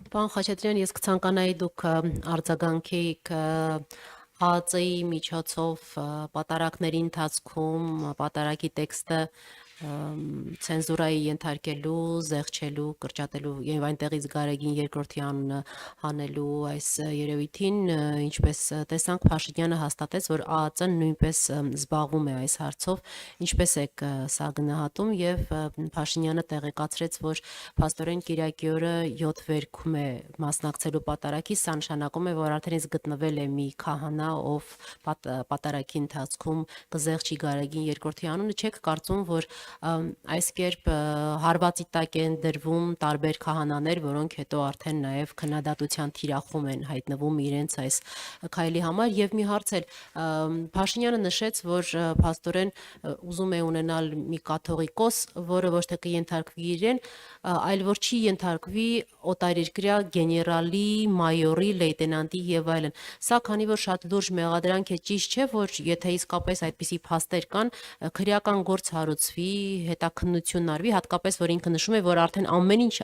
Պարոն Խաչատրյան, ես կցանկանայի դուք արձագանքեիք ԱԱԾ-ի միջոցով պատարակների ընթացքում պատարակի տեքստը ցենզուրայի ենթարկելու, զեղչելու, կրճատելու եւ այնտեղից Գարեգին երկրորդի անունը հանելու այս երևույթին, ինչպես տեսանք, Փաշինյանը հաստատեց, որ ԱԱԾ-ն նույնպես զբաղվում է այս հարցով, ինչպես եք սա գնահատում եւ Փաշինյանը տեղեկացրեց, որ փաստորեն Կիրակի օրը 7 վերքում է մասնակցելու պատարակի, սա նշանակում է, որ արդեն իսկ գտնվել է մի քահանա, ով պատարակի ընթացքում կզեղչի Գարեգին երկրորդի անունը, չեք կարծում, որ այս կերպ հարվածի տակ են դրվում տարբեր քահանաներ, որոնք հետո արդեն նաև քննադատության թիրախում են հայտնվում իրենց այս քայլի համար եւ մի հարց էլ Փաշինյանը նշեց, որ փաստորեն ուզում է ունենալ մի կաթողիկոս, որը ոչ թե կենթարկվի իրեն, այլ որ չի ենթարկվի օտարերկրյա գեներալի, մայորի, լեյտենանտի եւ այլն։ Սա քանի որ շատ լուրջ մեղադրանք է, ճիշտ չէ, որ եթե իսկապես այդպիսի փաստեր կան, քրեական գործ հարուցվի, հետաքննություն արվի, հատկապես որ ինքը նշում է, որ արդեն ամեն ինչ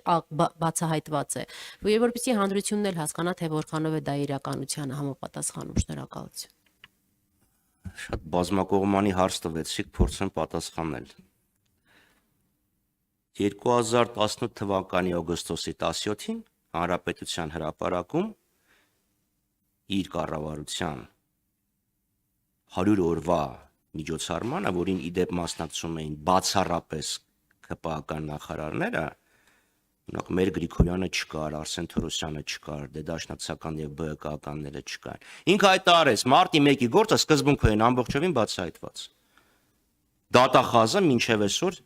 բացահայտված է։ Եվ որպեսզի հանրությունն էլ հասկանա, թե որքանով է դա իրականությանը համապատասխանում։ Շնորհակալություն։ Շատ բազմակողմանի հարց տվեցիք, փորձեմ պատասխանել։ 2018 թվականի օգոստոսի 17-ին Հանրապետության հրապարակում իր կառավարության 100 օրվա միջոցառմանը, որին իդեպ մասնակցում էին բացառապես ԿՊԱ-ական նախարարները, օրինակ մեր Գրիգորյանը չկար, Արսեն Թորոսյանը չկար, դաշնակցական եւ ԲՀԿ-ականները չկան։ Ինքը հայտարարեց մարտի 1-ի գործը սկզբունքորեն ամբողջովին բացահայտված։ Դատախազը մինչև այսօր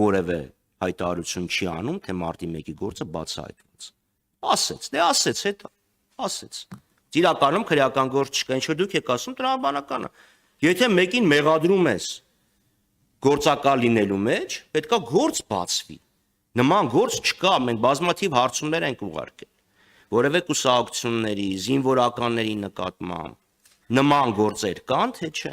որևէ հայտարարություն չի անում, թե մարտի 1-ի գործը բացահայտված։ Ասեց, հետո ասեց։ Իրականում քրեական գործ չկա, ինչ որ դուք եք ասում, տրամաբանականը։ Եթե մեկին մեղադրում ես գործակալ լինելու մեջ, պետքա գործ բացվի։ Նման գործ չկա, մենք բազմաթիվ հարցումներ ենք ուղարկել։ Որևէ կուսակցությունների, զինվորականների նկատմամբ նման գործեր կան, թե չէ։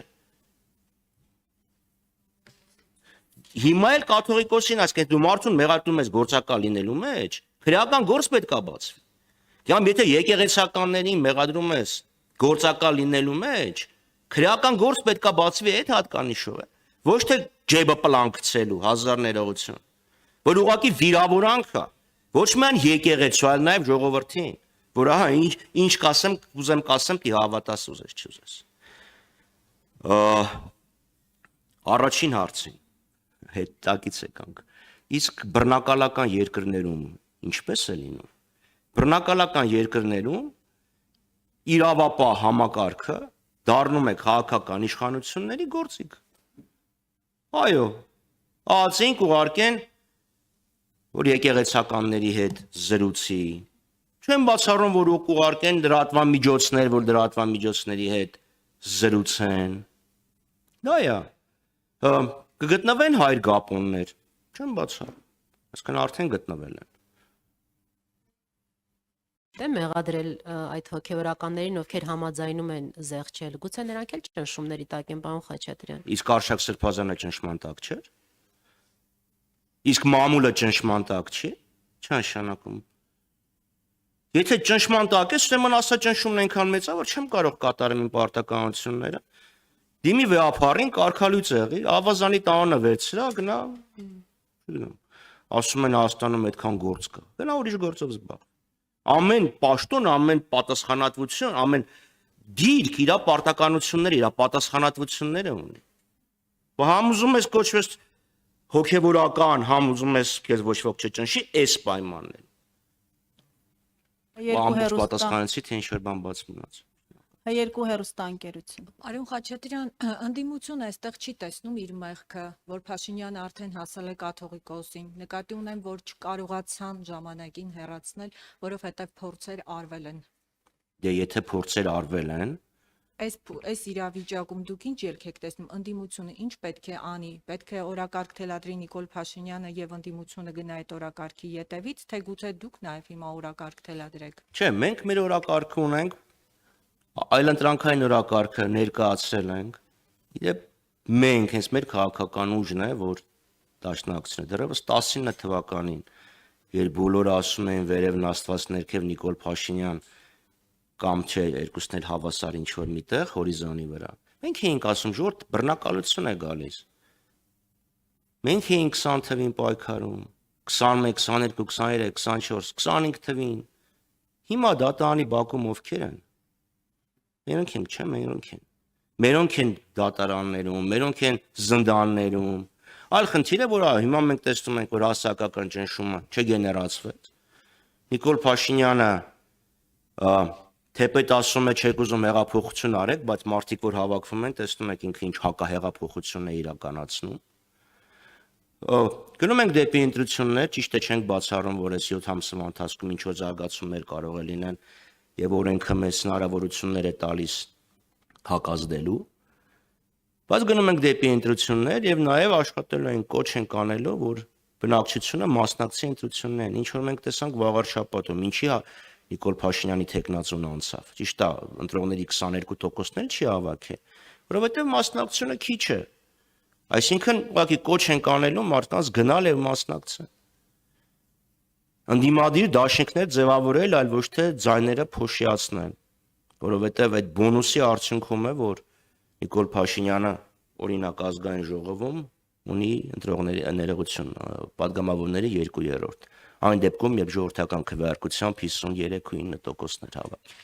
Հիմա էլ կաթողիկոսին ասենք, դու մարդուն մեղադրում ես գործակալ լինելու մեջ, քրեական գործ պետքա բացվի։ Կամ եթե եկեղեցականներին մեղադրում ես գործակալ լինելու մեջ, քրեական գործ պետքա բացվի այդ հատկանիշով է, ոչ թե ջեբը պլանկցելու, հազար ներողություն, որ ուղղակի վիրավորանք է, ոչ միայն եկեղեցու, այլ նաև ժողովրդին, որ ահա ինչ կասեմ, կուզեմ կասեմ, դի հավատաս ուզես, չուզես։ Առաջին հարցին հետաքից եկանք։ Իսկ բռնակալական երկրներում ինչպես է լինում։ Բռնակալական երկրներում իրավապահ համակարգը դառնում է քաղաքական իշխանությունների գործիք։ Այո, ԱԱԾ-ին կուղարկեն, որ եկեղեցականների հետ զրուցի։ Չեմ բացառում, որ կուղարկեն լրատվամիջոցներ, որ լրատվամիջոցների հետ զրուցեն։ Դա է։ Կգտնվեն հայր գապոններ։ Չեմ բացառում։ Այսինքն արդեն գտնվել են։ Դե մեղադրել այդ հոգևորականներին, ովքեր համաձայնում են զեղչել, գուցե նրանք էլ ճնշումների տակ են, պարոն Խաչատրյան։ Իսկ Արշակ Սրբազանը ճնշման տակ չէր։ Իսկ մամուլը ճնշման տակ չի, չնշանակում։ Եթե ճնշման տակ է, ուրեմն ասա ճնշումն այնքան մեծ է, որ չեմ կարող կատարել իմ պարտականությունները։ Դիմի վեհապարին կարգալույց եղի, ավազանի տանը վերցրա, գնա, ասում են Հայաստանում այդքան գործ կա։ Գնա ուրիշ գործով զբաղ։ Ամեն պաշտոն, ամեն պատասխանատվություն, ամեն դիրք իր պարտականությունները, իր պատասխանատվությունները ունի։ Համ ուզում ես կոչվես հոգևորական, համ ուզում ես քեզ ոչ ոք չճնշի, այս պայմանն է։ Ամբողջ պատասխանեցի, թե ինչ որ բան բաց մնաց։ Երկու հեռուստաընկերություն։ Արոն Խաչատրյան, ընդդիմությունը այստեղ չի տեսնում իր մեղքը, որ Փաշինյանը արդեն հասել է կաթողիկոսին։ Նկատի ունեմ, որ չկարողացան ժամանակին հեռացնել, որովհետև փորձեր արվել են։ Դե եթե փորձեր արվել են, այս իրավիճակում դուք ինչ ելք եք տեսնում, ընդդիմությունը ինչ պետք է անի, պետք է օրակարգ թելադրի Նիկոլ Փաշինյանը եւ ընդդիմությունը գնա այդ օրակարգի ետևից, թե գուցե դուք նաեւ հիմա օրակարգ թելադրեք։ Չէ, մենք մեր օրակարգը ունենք, այլընտրանքային օրակարգը ներկայացրել ենք։ Իդեպ մենք հենց մեր քաղաքական ուժն է, որ դաշնակցությունը դեռևս 19 թվականին երբ բոլորը ասում էին վերև Աստված ներքև Նիկոլ Փաշինյան կամ չէ, երկուսն էլ հավասար ինչ որ միտեղ հորիզոնի վրա։ Մենք էինք ասում, ժողովուրդ բռնակալություն է գալիս։ Մենք էինք 20 թվին պայքարում, 21, 22, 23, 24, 25 թվին։ Հիմա դատարանի բակում ովքեր են։ Մերոնք են, չէ, մերոնք են։ Մերոնք են դատարաններում, մերոնք են զնդաններում։ Այլ խնդիրը, որ հիմա մենք տեսնում ենք, որ հասարակական ճնշումը չգեներացվեց։ Նիկոլ Փաշինյանը թեպետ ասում է, չեք ուզում հեղափոխություն արեք, բայց մարդիկ, որ հավաքվում են, տեսնում եք ինքը ինչ հակահեղափոխություն է իրականացնում։ Գնում ենք դեպի ընտրություններ, ճիշտ է չենք բացառում, որ այս 7 ամսվա ընթացքում ինչ որ զարգացումներ կարող է լինեն եւ օրենքը մեզ հնարավորություններ է տալիս հակազդելու։ Բայց գնում ենք դեպի ընտրություններ եւ նաեւ աշխատելու ենք կոչ ենք անելու, որ բնակչությունը մասնակցի ընտրություններին։ Ինչ որ մենք տեսանք վաղար շաբաթում, ինչի Նիկոլ Փաշինյանի տեխնացուն անցավ։ Ճիշտ է, ընտրողների 22%-ն էլ չի հավաքել, որովհետեւ մասնակցությունը քիչ է։ Այսինքն, ուղղակի կոչ ենք անելու մարդկանց գնալ եւ մասնակցել։ Ընդդիմադիր դաշինքներ ձևավորել, այլ ոչ թե ձայները փոշիացնել, որովհետեւ այդ բոնուսի արդյունքում է, որ Նիկոլ Փաշինյանը օրինակ ազգային ժողովում ունի ընտրողների ներողություն, падգամավորների 2/3։ Այն դեպքում, երբ ժողովրդական քվեարկությամբ 53.9%-ներ հավաքի։